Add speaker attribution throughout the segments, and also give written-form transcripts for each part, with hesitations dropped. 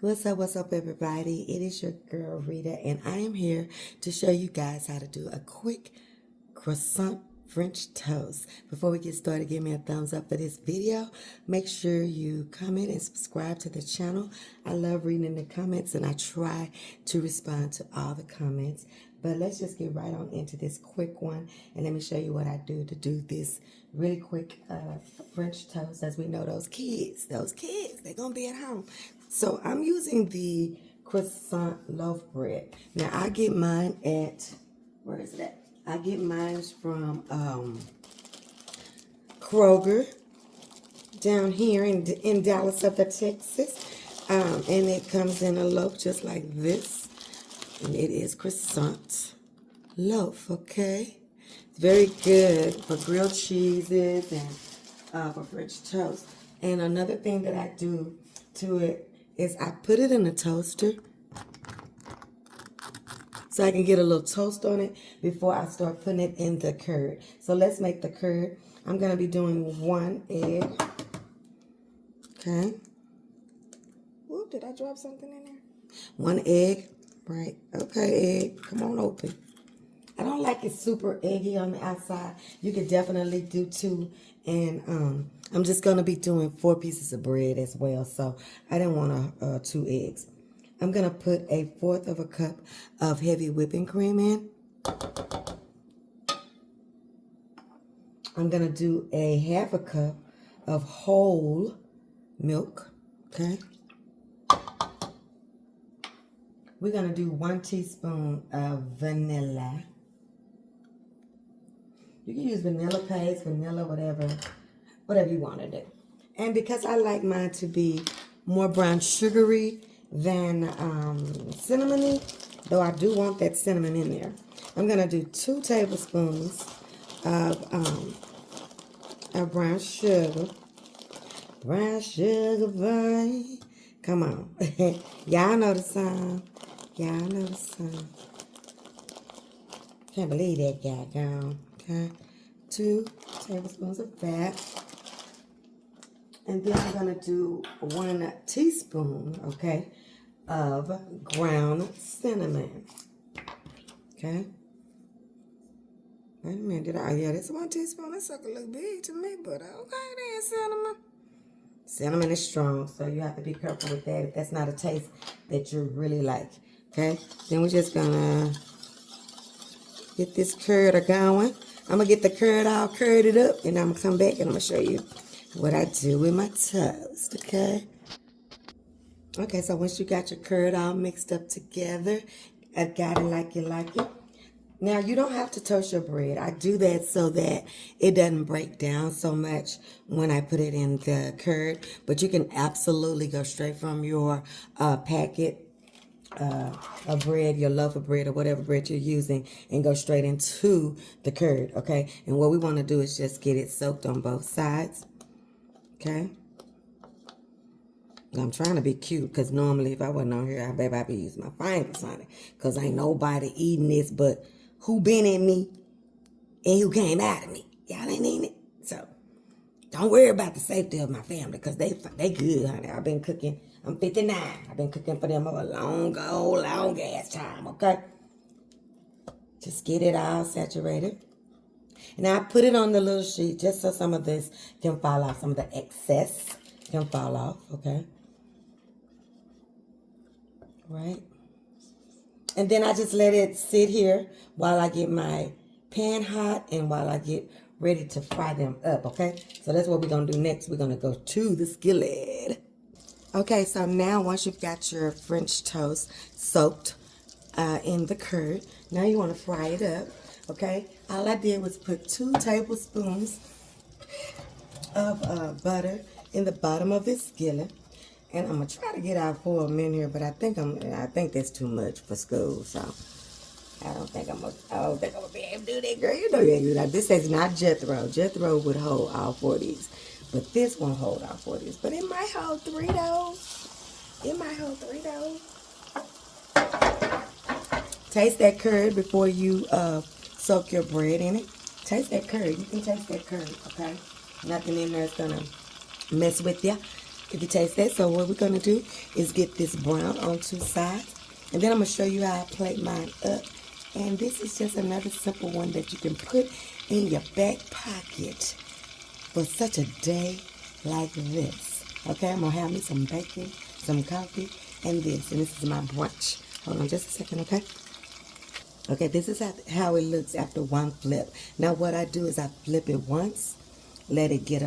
Speaker 1: What's up, everybody? It is your girl, Rita, and I am here to show you guys how to do a quick croissant French toast. Before we get started, give me a thumbs up for this video. Make sure you comment and subscribe to the channel. I love reading the comments, and I try to respond to all the comments. But let's just get right on into this quick one, and let me show you what I do to do this really quick French toast. As we know, those kids, they're going to be at home. So I'm using the croissant loaf bread. Now, I get mine at, where is it at? I get mine from Kroger down here in Dallas, Texas. And it comes in a loaf just like this. And it is croissant loaf, okay? It's very good for grilled cheeses and for French toast. And another thing that I do to it is I put it in a toaster so I can get a little toast on it before I start putting it in the curd. So let's make the curd. I'm going to be doing 1 egg. Okay. Whoop, did I drop something in there? 1 egg. Right. Okay, egg. Come on open. I don't like it super eggy on the outside. You could definitely do 2. And I'm just going to be doing 4 pieces of bread as well. So I didn't want 2 eggs. I'm going to put 1/4 of a cup of heavy whipping cream in. I'm going to do 1/2 a cup of whole milk. Okay. We're going to do 1 teaspoon of vanilla. You can use vanilla paste, vanilla, whatever you want to do. And because I like mine to be more brown sugary than cinnamony, though I do want that cinnamon in there, I'm going to do 2 tablespoons of brown sugar. Brown sugar, boy. Come on. Y'all know the song. Y'all know the song. Can't believe that guy gone. Okay. 2 tablespoons of that. And then I'm going to do 1 teaspoon, okay, of ground cinnamon. Okay. Wait a minute. Yeah, that's 1 teaspoon. That sucker look big to me, but okay, then cinnamon. Cinnamon is strong, so you have to be careful with that if that's not a taste that you really like. Okay. Then we're just going to get this curd going. I'm going to get the curd all curded up, and I'm going to come back and I'm going to show you what I do with my toast, okay? Okay, so once you got your curd all mixed up together, I got it like you like it. Now, you don't have to toast your bread. I do that so that it doesn't break down so much when I put it in the curd, but you can absolutely go straight from your packet of bread, your loaf of bread, or whatever bread you're using, and go straight into the curd, okay? And what we want to do is just get it soaked on both sides, okay? I'm trying to be cute, because normally if I wasn't on here, I'd be using my fingers on it, because ain't nobody eating this but who been in me and who came out of me. Y'all ain't eating it. So don't worry about the safety of my family, because they good, honey. I've been cooking. I'm 59. I've been cooking for them a long ass time, okay? Just get it all saturated. And I put it on the little sheet just so some of this can fall off. Some of the excess can fall off, okay? Right? And then I just let it sit here while I get my pan hot and while I get ready to fry them up, okay? So that's what we're going to do next. We're going to go to the skillet. Okay, so now once you've got your French toast soaked in the curd, now you want to fry it up, okay? All I did was put 2 tablespoons of butter in the bottom of this skillet. And I'm going to try to get out 4 of them in here, but I think that's too much for school, so I don't think I'm gonna be able to do that, girl. You know you ain't do that. This is not Jethro. Jethro would hold all 4 of these, but this won't hold all 4 of these. But it might hold 3 though. It might hold 3 though. Taste that curd before you soak your bread in it. Taste that curd. You can taste that curd, okay? Nothing in there is gonna mess with you. if you taste that. So what we're going to do is get this brown on 2 sides. And then I'm going to show you how I plate mine up. And this is just another simple one that you can put in your back pocket for such a day like this. Okay, I'm going to have me some bacon, some coffee, and this. And this is my brunch. Hold on just a second, okay? Okay, this is how it looks after one flip. Now what I do is I flip it once, let it get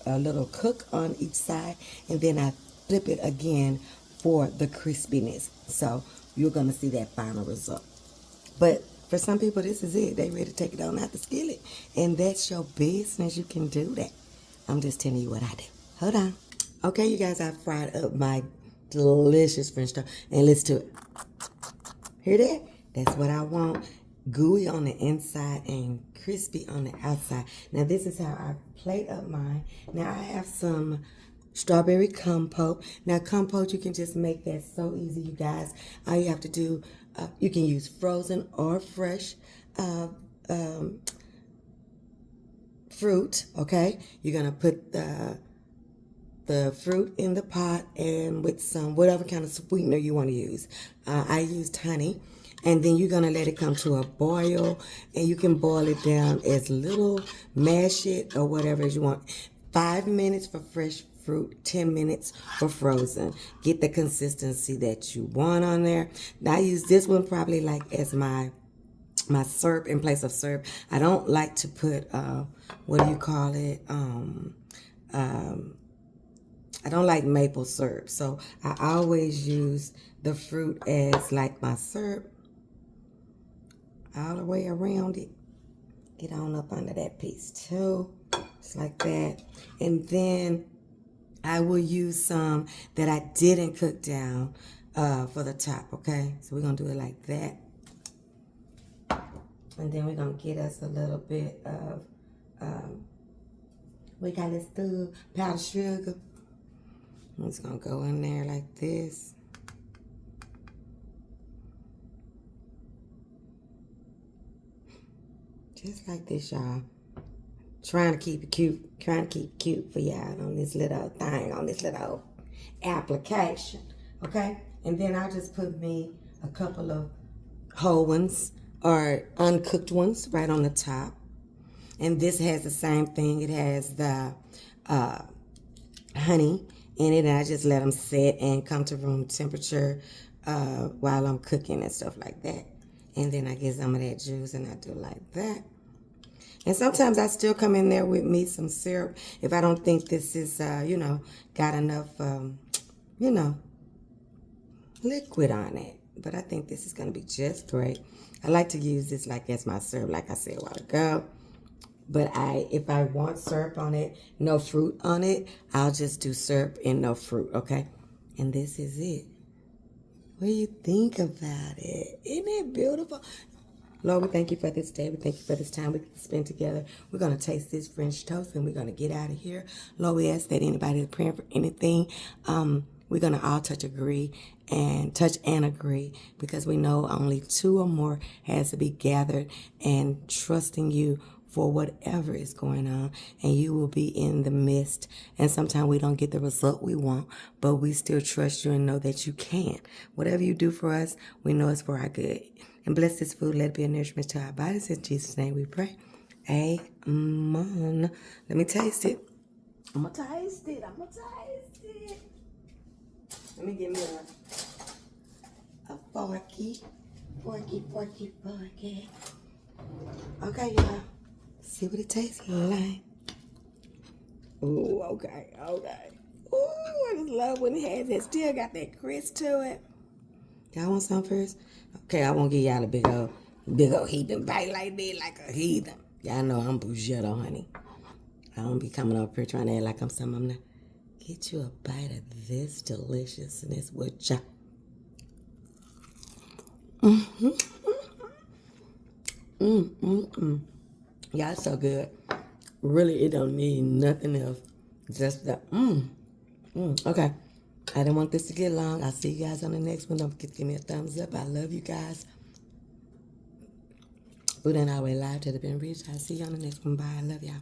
Speaker 1: a little cook on each side, and then I flip it again for the crispiness. So you're going to see that final result. But for some people, this is it. They ready to take it on out the skillet. And that's your business. You can do that. I'm just telling you what I do. Hold on. Okay, you guys, I fried up my delicious French toast. And let's do it. Hear that? That's what I want. Gooey on the inside and crispy on the outside. Now, this is how I plate up mine. Now, I have some strawberry compote. Now, compote, you can just make that so easy, you guys. All you have to do, you can use frozen or fresh fruit, okay? You're going to put the fruit in the pot and with some whatever kind of sweetener you want to use. I used honey. And then you're going to let it come to a boil. And you can boil it down as little, mash it, or whatever you want. 5 minutes for fresh fruit, 10 minutes for frozen. Get the consistency that you want on there. Now, I use this one probably like as my syrup in place of syrup. I don't like to put, what do you call it? I don't like maple syrup. So I always use the fruit as like my syrup. All the way around it. Get on up under that piece too. Just like that. And then I will use some that I didn't cook down for the top, okay? So we're going to do it like that. And then we're going to get us a little bit of, we got this powdered sugar. I'm just going to go in there like this. Just like this, y'all. Trying to keep it cute. Trying to keep it cute for y'all on this little thing, on this little application. Okay? And then I'll just put me a couple of whole ones or uncooked ones right on the top. And this has the same thing. It has the honey in it. And I just let them sit and come to room temperature while I'm cooking and stuff like that. And then I get some of that juice and I do like that. And sometimes I still come in there with me some syrup if I don't think this is, got enough, liquid on it. But I think this is going to be just great. I like to use this like as my syrup, like I said a while ago. But if I want syrup on it, no fruit on it, I'll just do syrup and no fruit, okay? And this is it. What do you think about it? Isn't it beautiful? Lord, we thank you for this day. We thank you for this time we can spend together. We're going to taste this French toast and we're going to get out of here. Lord, we ask that anybody that's praying for anything, we're going to all touch and agree because we know only 2 or more has to be gathered and trusting you for whatever is going on, and you will be in the midst. And sometimes we don't get the result we want, but we still trust you and know that you can. Whatever you do for us, we know it's for our good. And bless this food, let it be a nourishment to our bodies. In Jesus' name we pray. Amen. Let me taste it. I'm going to taste it. Let me give me a forky. Okay, y'all. See what it tastes like. Ooh, okay. Ooh, I just love when it has it. Still got that crisp to it. Y'all want some first? Okay, I won't give y'all a big old heathen bite like that, like a heathen. Y'all know I'm bougie though, honey. I don't be coming up here trying to act like I'm something. I'm gonna get you a bite of this deliciousness with y'all. Y'all, it's so good. Really, it don't need nothing else. Just that. Okay. I didn't want this to get long. I'll see you guys on the next one. Don't forget to give me a thumbs up. I love you guys. Food and our way live to the Ben Ridge. I'll see you on the next one. Bye. I love y'all.